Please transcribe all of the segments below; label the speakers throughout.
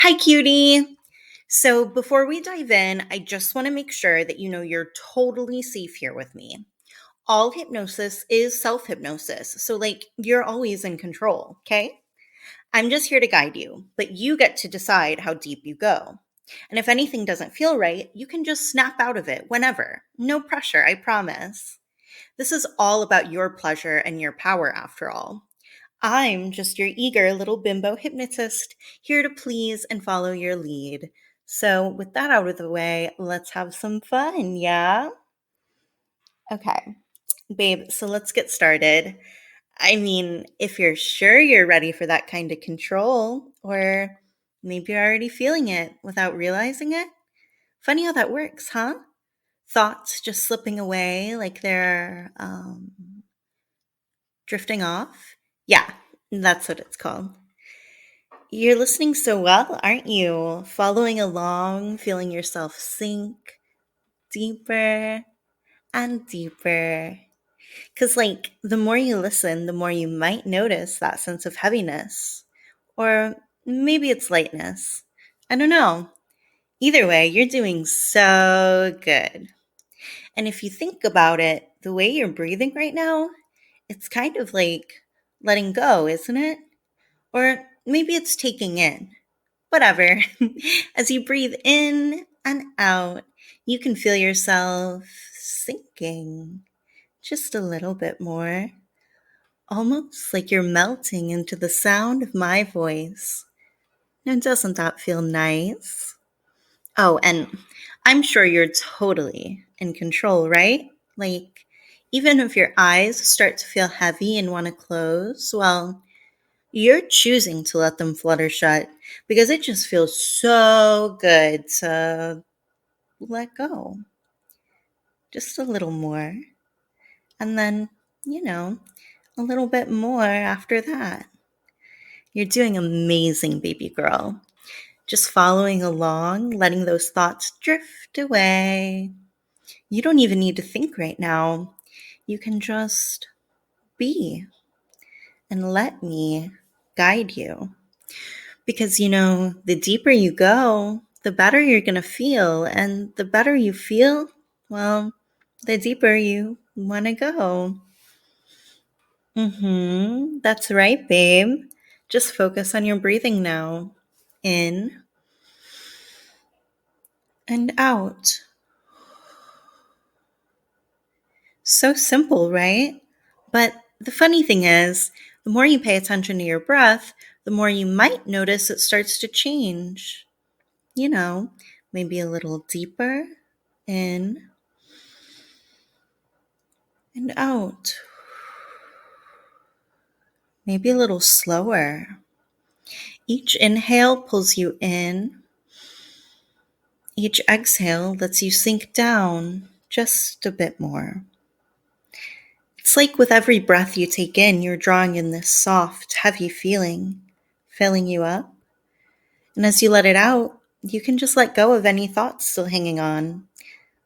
Speaker 1: Hi, cutie. So, before we dive in, I just want to make sure that you know you're totally safe here with me. All hypnosis is self hypnosis. So, you're always in control, okay? I'm just here to guide you, but you get to decide how deep you go. And if anything doesn't feel right, you can just snap out of it whenever. No pressure, I promise. This is all about your pleasure and your power, after all. I'm just your eager little bimbo hypnotist, here to please and follow your lead. So, with that out of the way, let's have some fun, yeah? Okay, babe, so let's get started. I mean, if you're sure you're ready for that kind of control, or maybe you're already feeling it without realizing it. Funny how that works, huh? Thoughts just slipping away like they're drifting off. Yeah, that's what it's called. You're listening so well, aren't you? Following along, feeling yourself sink deeper and deeper. Because, the more you listen, the more you might notice that sense of heaviness. Or maybe it's lightness. I don't know. Either way, you're doing so good. And if you think about it, the way you're breathing right now, it's kind of like letting go, isn't it? Or maybe it's taking in. Whatever. As you breathe in and out, you can feel yourself sinking just a little bit more, almost like you're melting into the sound of my voice. Now, doesn't that feel nice? Oh, and I'm sure you're totally in control, right? Even if your eyes start to feel heavy and want to close, well, you're choosing to let them flutter shut because it just feels so good to let go. Just a little more. And then, you know, a little bit more after that. You're doing amazing, baby girl. Just following along, letting those thoughts drift away. You don't even need to think right now. You can just be and let me guide you. Because, the deeper you go, the better you're going to feel. And the better you feel, well, the deeper you want to go. That's right, babe. Just focus on your breathing now. In and out. So simple, right? But the funny thing is, the more you pay attention to your breath, the more you might notice it starts to change. You know, maybe a little deeper in and out. Maybe a little slower. Each inhale pulls you in. Each exhale lets you sink down just a bit more. It's like with every breath you take in, you're drawing in this soft, heavy feeling, filling you up. And as you let it out, you can just let go of any thoughts still hanging on.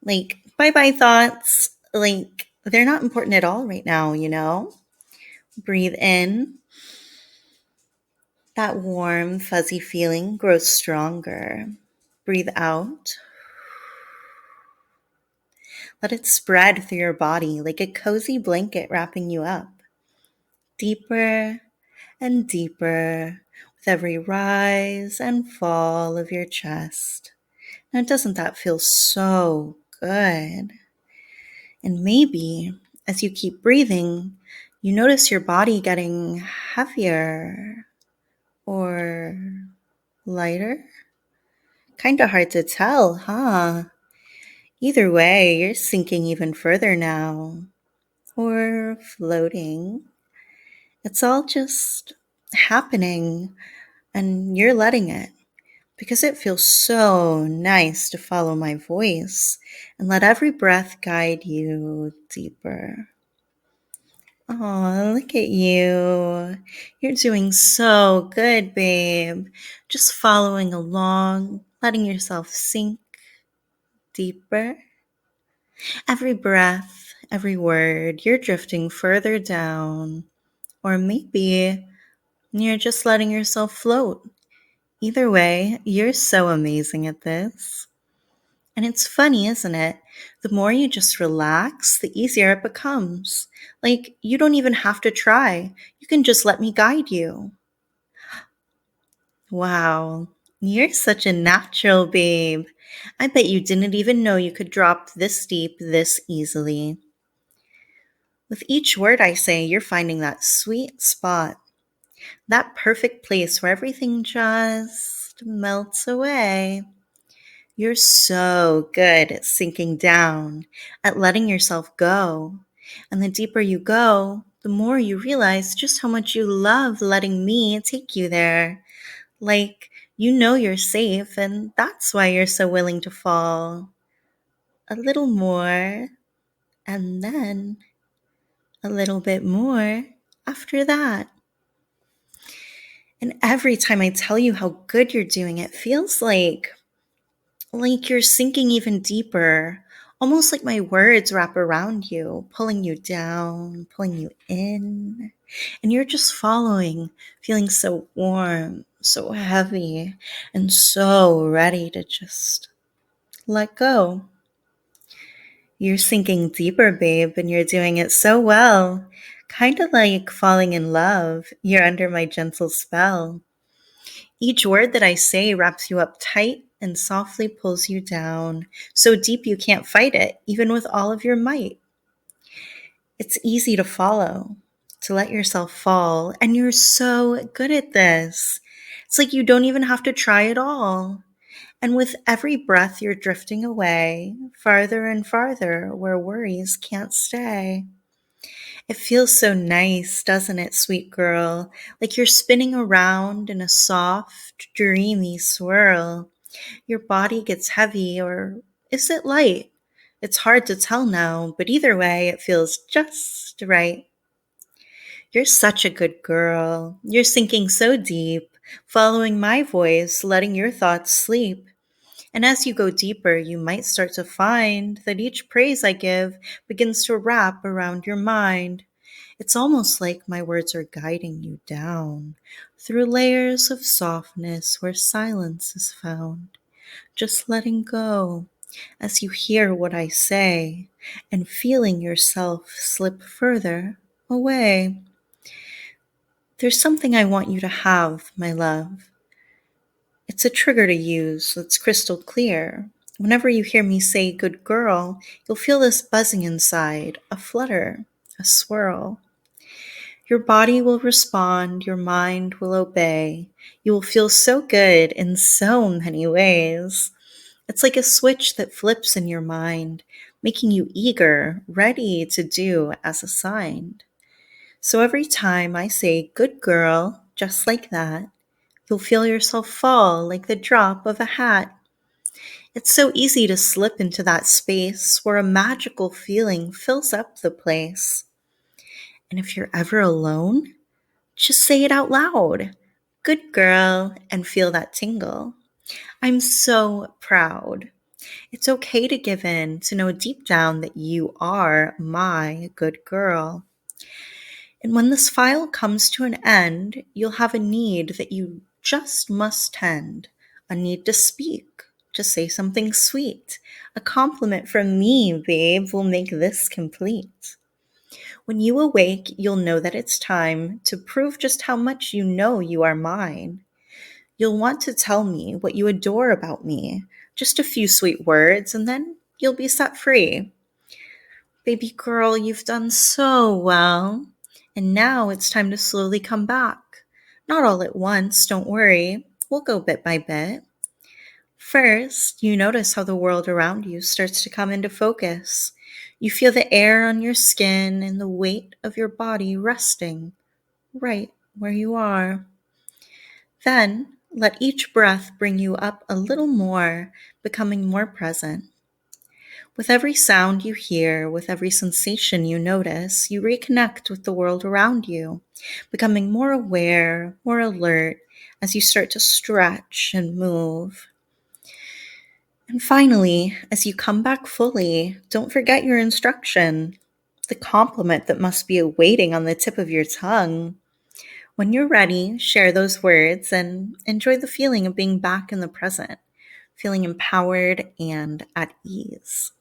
Speaker 1: Bye bye thoughts. They're not important at all right now, Breathe in. That warm, fuzzy feeling grows stronger. Breathe out. Let it spread through your body like a cozy blanket wrapping you up. Deeper and deeper with every rise and fall of your chest. Now, doesn't that feel so good? And maybe as you keep breathing, you notice your body getting heavier or lighter. Kind of hard to tell, huh? Either way, you're sinking even further now, or floating. It's all just happening, and you're letting it because it feels so nice to follow my voice and let every breath guide you deeper. Oh, look at you. You're doing so good, babe. Just following along, letting yourself sink deeper. Every breath, every word, you're drifting further down. Or maybe you're just letting yourself float Either way, you're so amazing at this. And it's funny, isn't it? The more you just relax, the easier it becomes. Like, you don't even have to try. You can just let me guide you. Wow, you're such a natural, babe. I bet you didn't even know you could drop this deep this easily. With each word I say, you're finding that sweet spot, that perfect place where everything just melts away. You're so good at sinking down, at letting yourself go. And the deeper you go, the more you realize just how much you love letting me take you there. Like, you know you're safe, and that's why you're so willing to fall. A little more, and then a little bit more after that. And every time I tell you how good you're doing, it feels like you're sinking even deeper, almost like my words wrap around you, pulling you down, pulling you in. And you're just following, feeling so warm, so heavy, and so ready to just let go. You're sinking deeper, babe, and you're doing it so well. Kind of like falling in love. You're under my gentle spell. Each word that I say wraps you up tight and softly pulls you down, so deep you can't fight it, even with all of your might. It's easy to follow, to let yourself fall, and you're so good at this. It's like you don't even have to try at all. And with every breath, you're drifting away, farther and farther, where worries can't stay. It feels so nice, doesn't it, sweet girl? Like you're spinning around in a soft, dreamy swirl. Your body gets heavy, or is it light? It's hard to tell now, but either way, it feels just right. You're such a good girl. You're sinking so deep, following my voice, letting your thoughts sleep. And as you go deeper, you might start to find that each praise I give begins to wrap around your mind. It's almost like my words are guiding you down through layers of softness where silence is found. Just letting go as you hear what I say and feeling yourself slip further away. There's something I want you to have, my love. It's a trigger to use that's crystal clear. Whenever you hear me say good girl, you'll feel this buzzing inside, a flutter, a swirl. Your body will respond, your mind will obey. You will feel so good in so many ways. It's like a switch that flips in your mind, making you eager, ready to do as assigned. So every time I say good girl, just like that, you'll feel yourself fall like the drop of a hat. It's so easy to slip into that space where a magical feeling fills up the place. And if you're ever alone, just say it out loud. Good girl, and feel that tingle. I'm so proud. It's okay to give in, to know deep down that you are my good girl. And when this file comes to an end, you'll have a need that you just must tend, a need to speak, to say something sweet. A compliment from me, babe, will make this complete. When you awake, you'll know that it's time to prove just how much you know you are mine. You'll want to tell me what you adore about me, just a few sweet words, and then you'll be set free. Baby girl, you've done so well. And now it's time to slowly come back. Not all at once, don't worry. We'll go bit by bit. First, you notice how the world around you starts to come into focus. You feel the air on your skin and the weight of your body resting right where you are. Then, let each breath bring you up a little more, becoming more present. With every sound you hear, with every sensation you notice, you reconnect with the world around you, becoming more aware, more alert as you start to stretch and move. And finally, as you come back fully, don't forget your instruction, the compliment that must be awaiting on the tip of your tongue. When you're ready, share those words and enjoy the feeling of being back in the present, feeling empowered and at ease.